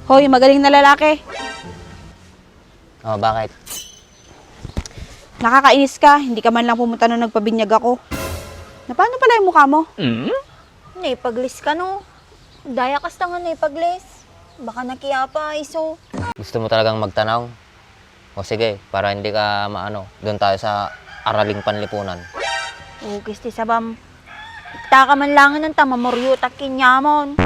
Hoy, magaling na lalaki. Oh, bakit? Nakakainis ka, hindi ka man lang pumunta nung nagpabinyag ako. Na paano pala yung mukha mo? Naipaglis ka no. Daya kas nga naipaglis. Baka nakiyapa iso. Gusto mo talagang magtanaw? O sige, para hindi ka maano, doon tayo sa araling panlipunan. Ugis ti sabam. Taka man lang ng tamamoryo takin yamon.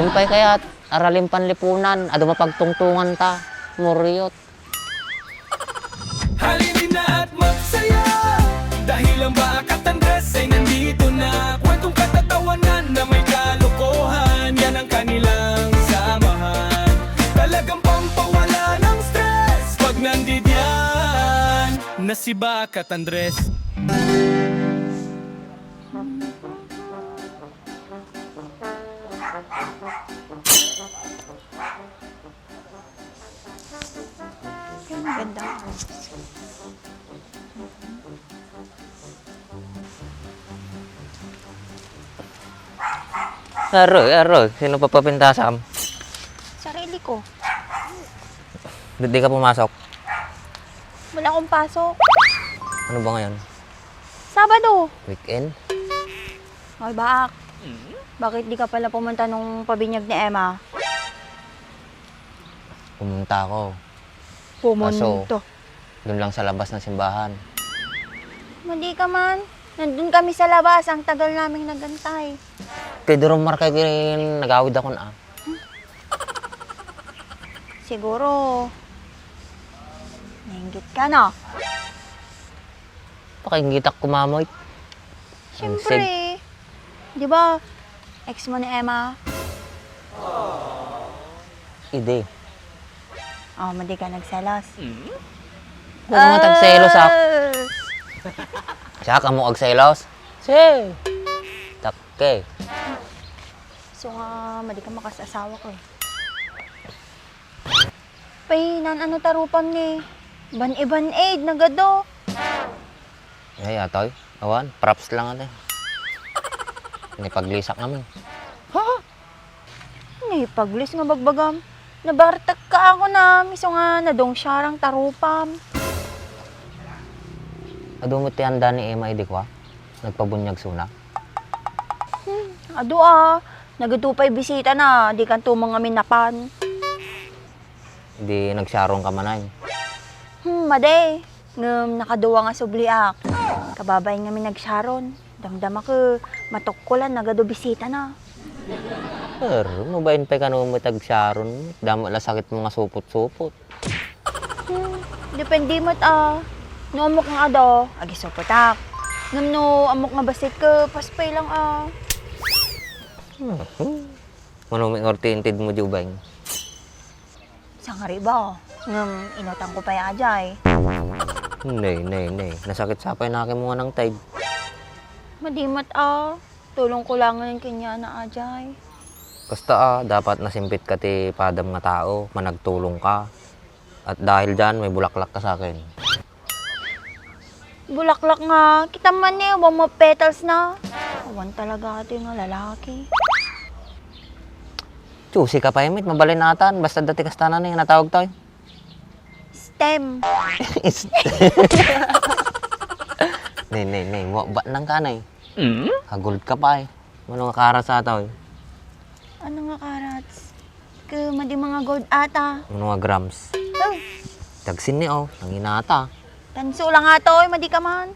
Din pa kaya araling panlipunan, ado mapagtungtungan ta, muryot. Halinin na at magsaya dahil ang Bakat Andres ay nandito na. Kwentong katatawanan na may kalokohan, yan ang kanilang samahan. Talagang pampawala ng stress pag nandidyan na si Bakat Andres. Ganda. Aroy, sino papapintasam? Sarili ko. Di ka pumasok. Wala akong pasok. Ano ba ngayon? Sabado. Weekend? Hoy, Baak. Bakit di ka pala pumunta nung pabinyag ni Emma? Pumunta ako. Pumunto. Doon lang sa labas ng simbahan. Hindi ka man. Nandun kami sa labas. Ang tagal naming nagantay. Kay Durong Markay nag-awid ako na. Siguro, nainggit ka na. Pakingitak kumamoy. Siyempre. Di ba, ex mo ni Emma? Ide. Oh, madi ka nagselos. Huwag mo tagselos ako. Siya ka mo agselos? Si. Takke. So nga, madi ka makasasawa ko eh. Painan, ano tarupan ni? Ban-iban aid, nagado. Ay, atoy. Awan, props lang ate. Nipaglisak naman. Naipaglis nga bagbagam. Nabartak ka ako na, miso nga nadong syarang tarupam. Adumot tihanda ni Emma idikwa. Nagpabunyag suna. Ado nagatupay bisita na, di kan tumang amin napan. Hindi nagsarong ka manay. Made. Ngam nakaduwa nga subliak. Kababay nga mi nagsaron. Damdama ko, matukkulan, nagado bisita na. Pero, mabayin pa ka nung matagsaron. Damo la sakit mga supot-supot. Depende mo't no amok nga ado, agi supotak. Ngam no amok nga basit ko, paspay lang Manuming ortintid mo, Jubay. Sa nga riba, ngam inutang ko pa yung ajay. Nay. Nasakit sapay na aking mga ng tide. Madimat tulong ko lang ng kanya na ajay. Basta dapat nasimpit ka ti padam nga tao, managtulong ka. At dahil dyan, may bulaklak ka sa akin. Bulaklak nga, kita man eh, wag mo petals na. Awan talaga ito yung lalaki. Chusi ka pa imit, mabalin natan. Basta dati kastanan na yung natawag tayo. STEM. Nay, mo ba nang kanay? Hagold ka pa eh. Ano nga karat sa ataw eh? Ano nga karats? Madi mga gold ata. Ano nga grams? Oh, Tagsin ni nanginata. tanso lang nga to, madi ka man.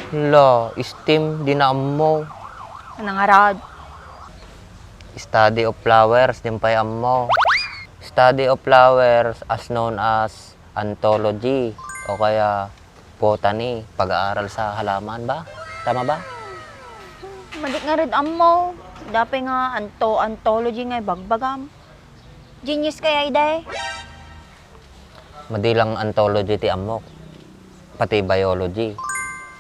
Hala, steam, dinam mo. Ano nga rad? Study of flowers, din pa yung mo. Study of flowers as known as anthology o kaya botany, pag-aaral sa halaman ba? Tama ba? Madi nga red mo. Dapat nga anthology nga bagbagam. Genius kaya iday. Madilang anthology ti amok, pati biology.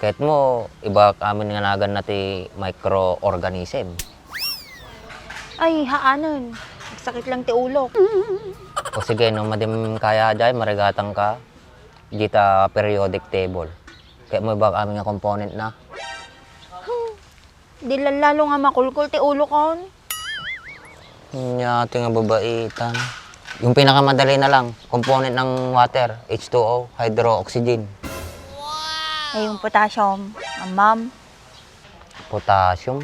Kahit mo, iba kami nga nagan na ti microorganism. Ay, haanon. Sakit lang ti ulo. O sige, no, madim kaya dyan, marigatang ka. Dita periodic table. Kaya mo iba kami nga component na. Di lalo nga makulkul ti ulo kon. Nyati nga babaitan. Yung pinakamadali na lang, component ng water, H2O, hydrooxygen. Eh, yung potassium, ma'am. Potassium.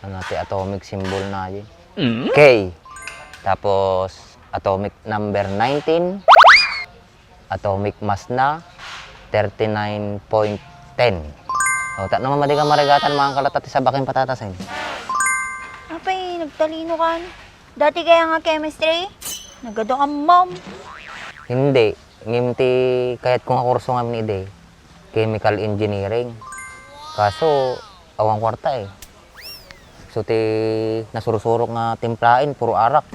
Ano natin, atomic symbol na yun. K. Tapos, atomic number 19. Atomic mass na 39.10. O, tak naman madi ka marigatan mga kalatat sa baking patatasin. Apay, nagtalino ka. Dati kaya nga chemistry? Nagado ka, ma'am. Hindi. Ngimti, kahit kung kurso nga ide, chemical engineering. Kaso, awang kwarta eh. So, nasurusurok nga timplain, puro arak.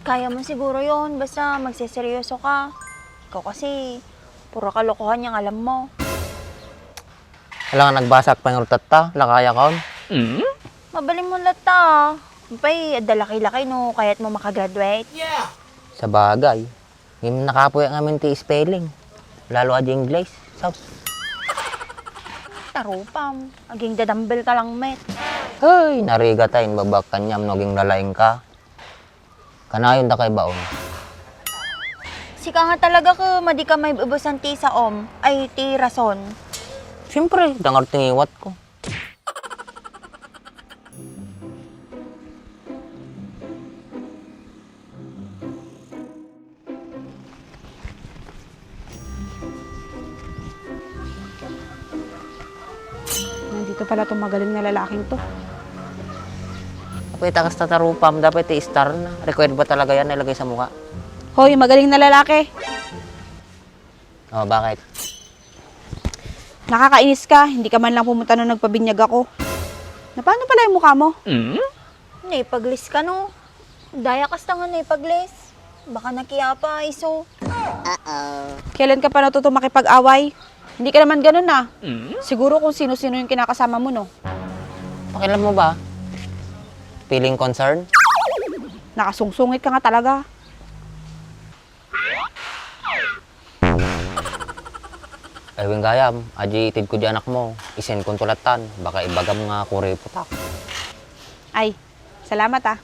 Kaya mo siguro yon basta magseseryoso ka. Ikaw kasi, puro kalokohan yung alam mo. Wala nga nagbasak pa yung rutata, lakaya kaon. Mabaling mo lata. Pay, adalaki-laki no, kaya't mo makagraduate. Sa bagay, ngim nakapoy ang amin ti spelling. Lalo ad English. So, Tarupam, aging dadambel ka lang, met. hey, nariga tayo, babak kanyam, naging lalaing ka. Kanayon da kay baon. Sika nga talaga ka, madi ka may ubusan ti sa ay ti rason. Siyempre, dangar tingiwat ko. Nandito pala itong magaling na lalaking to. Kapag takas tatarupam, dapat i-star na. Required ba talaga yan nilagay sa mukha? Hoy, magaling na lalaki. Oh, bakit? Nakakainis ka, hindi ka man lang pumunta nung nagpabinyag ako. Na paano pala yung mukha mo? Naipaglis ka no. Daya kasta nga naipaglis. Baka nakiyapa, iso. Kailan ka pa natuto makipag-away? Hindi ka naman ganun ah. Siguro kung sino-sino yung kinakasama mo, no? Pakialam mo ba? Feeling concerned? Nakasungsungit ka nga talaga. Ay, wing gayam, aji itid ko di anak mo. Isen kong tulatan, baka ibagam nga kuri putak. Ay, salamat ah.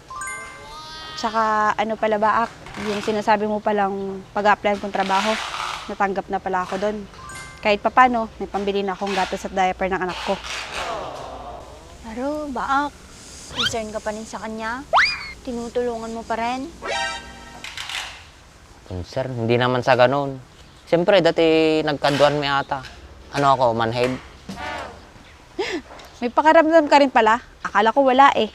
Tsaka ano pala ba, Ak? Yung sinasabi mo palang pag-applyan kong trabaho, natanggap na pala ako doon. Kahit papano, may pambili na akong gatas at diaper ng anak ko. Pero, baak. Concern ka pa rin sa kanya? Tinutulungan mo pa rin? Concern? Hindi naman sa ganun. Siyempre, dati nagkanduan mi ata. Ano ako, manhead? May pakaramdam ka rin pala. Akala ko wala eh.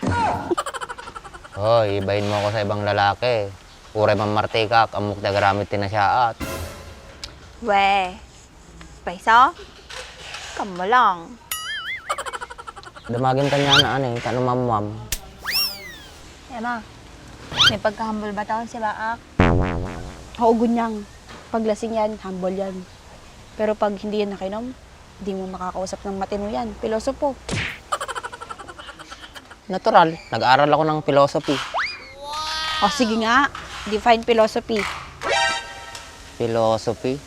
Hoy, ibahin mo ako sa ibang lalaki. Uray mamartikak, amok na garamit na siya at. We, paisa? Kamo lang. Damagin ka niya na ano eh, kano mamam. Emma, may pagka-humble ba taon si Baak? Oo, gunyang. Paglasing yan, humble yan. Pero pag hindi yan nakinom, hindi mo makakausap ng matino yan. Pilosopo. Natural, nag-aaral ako ng philosophy. O sige nga, define philosophy. Philosophy?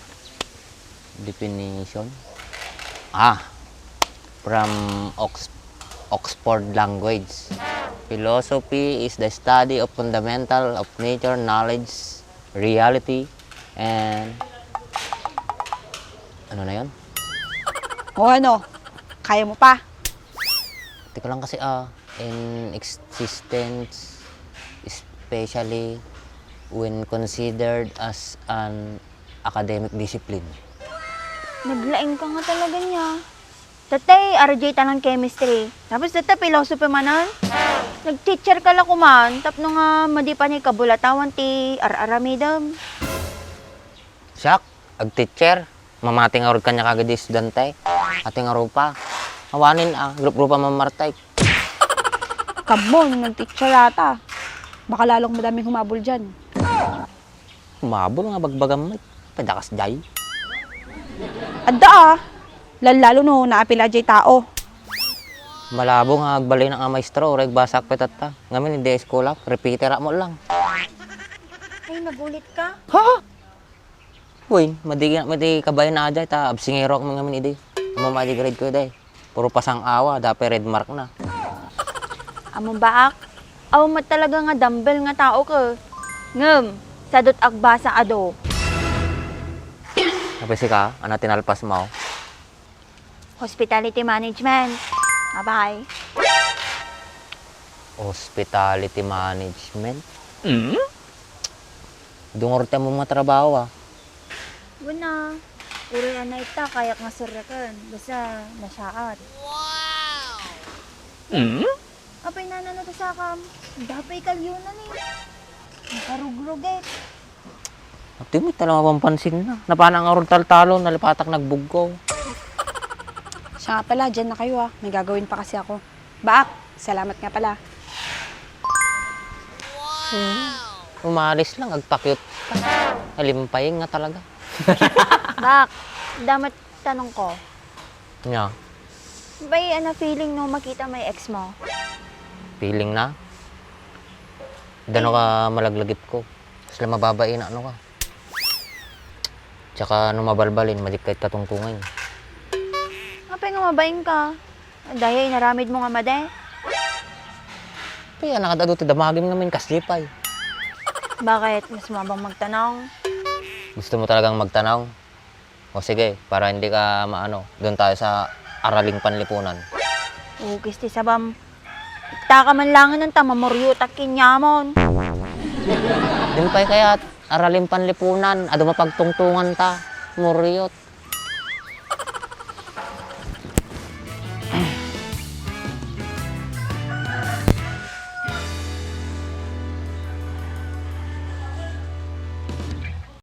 Definition? From Oxford language. Philosophy is the study of fundamental of nature, knowledge, reality, and ano na yun? O ano, kaya mo pa? Hindi ko lang kasi in existence, especially when considered as an academic discipline. Naglaing ka nga talaga niya. Tatay, RJ tanang chemistry. Tapos tatay, philosophy manan. Nag-teacher ka lang kuman. Tapno nga, madi pa ni kabulatawan ti ar-aramidam. Siyak, ag-teacher, mamating arod kanya kagad di estudyante. Ating aro pa. Awanin grup-grupa mamartay. Kamo, nung nag-teacher ata. Baka lalong madaming humabol dyan. Humabol nga bagbagam may. Padakas jay. Adda ah. Lalo no, naapila jay tao. Malabo nga agbalay ng maestro, reg basak petata. Ngamin hindi eskolap, repeater mo lang. Ay, nagulit ka? Uy, madi kabay na ajay ta absingero ko ngamin idi. Amo grade ko day. Puro pasang awa, dapat red mark na. Among Baak, Aw mo talaga nga dumbbell nga tao ka. Ngem, sadot agbasa ado. Napisi ka, ano tinalpas mo? Hospitality management. Bye-bye. Hospitality management? Dungorte mo matrabaho ah. Wala. Uri na ita, kayak nga surakan. Basta nasyaat. Apay na to sa kam. Dapay kalyunan eh. Nakarugrugit. At di mo talaga pampansin na. Napanang arong taltalo, nalipatak nagbuggaw. Siya nga pala, dyan na kayo May gagawin pa kasi ako. Baak, salamat nga pala. Umalis lang, agpakyut. Alimpaying nga talaga. Bak, damat tanong ko. Nya, Bay, ano feeling no makita may ex mo? feeling na. Dano ka malaglagip ko. Sila mababain na ano ka. Tsaka ano mabalbalin, malikay katungtungan. Apay nga mabaing ka. Dahil naramid mo nga made. Kaya nakadado ti damagim namin kaslipay. Bakit? Mas mabang magtanong? Gusto mo talagang magtanaw? O sige, para hindi ka maano, doon tayo sa araling panlipunan. Ugis ti sabam. Taka man langan ng tamamoryutak kinyamon. Din pa kaya araling panlipunan, ado mapagtungtungan ta, muryot.